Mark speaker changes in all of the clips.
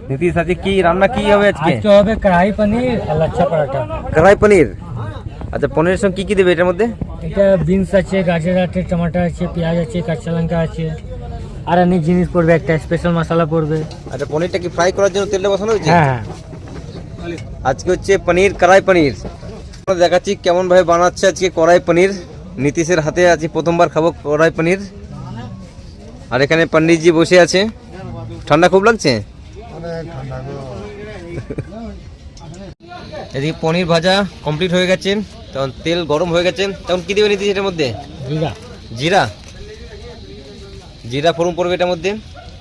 Speaker 1: নীতিশ আজকে কি রান্না কি হবে আজকে?
Speaker 2: আজকে হবে কড়াই পনির আর লাচ্ছা পরাঠা।
Speaker 1: কড়াই পনির। আচ্ছা, পনিরের সঙ্গে কি কি দেবে এটার মধ্যে?
Speaker 2: এটা বিনস আছে, গাজর আছে, টমাটো আছে, পেঁয়াজ আছে, কাঁচা লঙ্কা আছে, আর অনেক জিনিস পড়বে, একটা স্পেশাল মশলা পড়বে।
Speaker 1: আচ্ছা, পনিরটা কি ফ্রাই করার জন্য তেলটা বসানো হয়েছে?
Speaker 2: হ্যাঁ,
Speaker 1: আজকে হচ্ছে পনির, কড়াই পনির। দেখাচ্ছি কেমন ভাবে বানাচ্ছে আজকে কড়াই পনির। নীতিশের হাতে আজকে প্রথমবার খাবো কড়াই পনির। আর এখানে পণ্ডিতজি বসে আছে। ঠান্ডা খুব লাগছে। এদিকে পনির ভাজা কমপ্লিট হয়ে গেছে, তখন তেল গরম হয়ে গেছে। তখন কি দেবে নীতিশ এটার মধ্যে?
Speaker 2: জিরা।
Speaker 1: জিরা, জিরা ফোড়ন পড়বে এটার মধ্যে।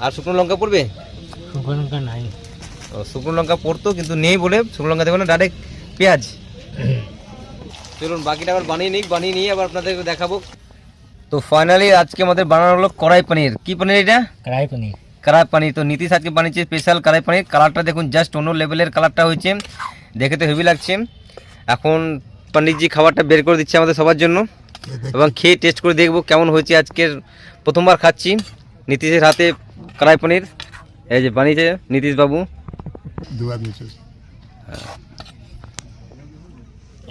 Speaker 1: আর শুকনো লঙ্কা পড়বে?
Speaker 2: শুকনো লঙ্কা নাই।
Speaker 1: শুকনো লঙ্কা পড়তো কিন্তু নেই বলে শুকনো লঙ্কা দেবো না, ডাইরেক্ট পেঁয়াজ। চলুন বাকিটা আবার বানিয়ে নিয়ে আবার আপনাদেরকে দেখাবো। তো ফাইনালি আজকে আমাদের বানানো হলো কড়াই পনির। কি পনির এটা?
Speaker 2: কড়াই পনির।
Speaker 1: কড়াই পনির। তো নীতিশ আজকে বানিয়েছে স্পেশাল কড়াই পনির। কালারটা দেখুন, জাস্ট অন্য লেভেলের কালারটা হয়েছে, দেখে তো হেভি লাগছে। এখন পণ্ডিতজি খাবারটা বের করে দিচ্ছে আমাদের সবার জন্য, এবং খেয়ে টেস্ট করে দেখবো কেমন হয়েছে। আজকের প্রথমবার খাচ্ছি নীতিশের হাতে কড়াই পনির। এই যে বানিয়েছে নীতিশ বাবু।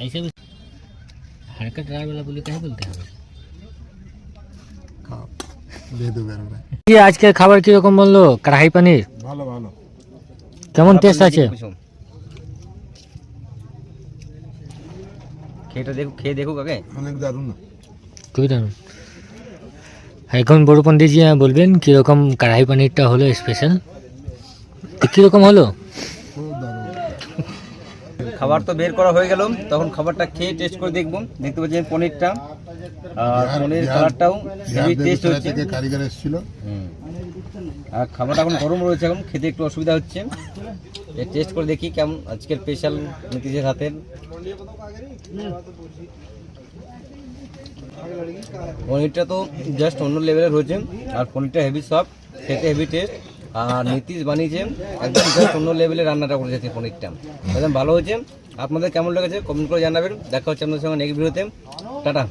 Speaker 2: ऐसे हरकत ड्राइवर वाला बोले कहीं बोलते हैं ये আজকের খাবার কি রকম বললো? কড়াই পনির
Speaker 3: ভালো ভালো।
Speaker 2: কেমন টেস্ট আছে?
Speaker 1: খেয়ে দেখুক আগে।
Speaker 3: অনেক দারুণ না?
Speaker 2: খুবই দারুণ। এখন বড় পণ্ডিতজি বলবেন কিরকম কড়াই পনিরটা হলো স্পেশাল, কিরকম হলো?
Speaker 3: খুব দারুণ।
Speaker 1: খাবার তো বের করা হয়ে গেল, তখন খাবারটা খেয়ে টেস্ট করে দেখবো। দেখতে পাচ্ছেন পনিরটা, আর পনির কালারটাও হেভি টেস্ট হচ্ছে।
Speaker 3: কারিগর এসেছিল।
Speaker 1: আর খাবারটা এখন গরম রয়েছে, এখন খেতে একটু অসুবিধা হচ্ছে। টেস্ট করে দেখি কেমন আজকের স্পেশাল নীতিশের হাতের পনিরটা। তো জাস্ট অন্য লেভেলের হয়েছে, আর পনিরটা হেভি সফট, খেতে হেভি টেস্ট। আর নীতিশ বানিয়েছে একদম জাস্ট অন্য লেভেলের রান্নাটা করেছে পনিরটা, একদম ভালো হয়েছে। আপনাদের কেমন লেগেছে কমেন্ট করে জানাবেন। দেখা হচ্ছে আপনাদের সঙ্গে নেক্সট ভিডিওতে। টাটা।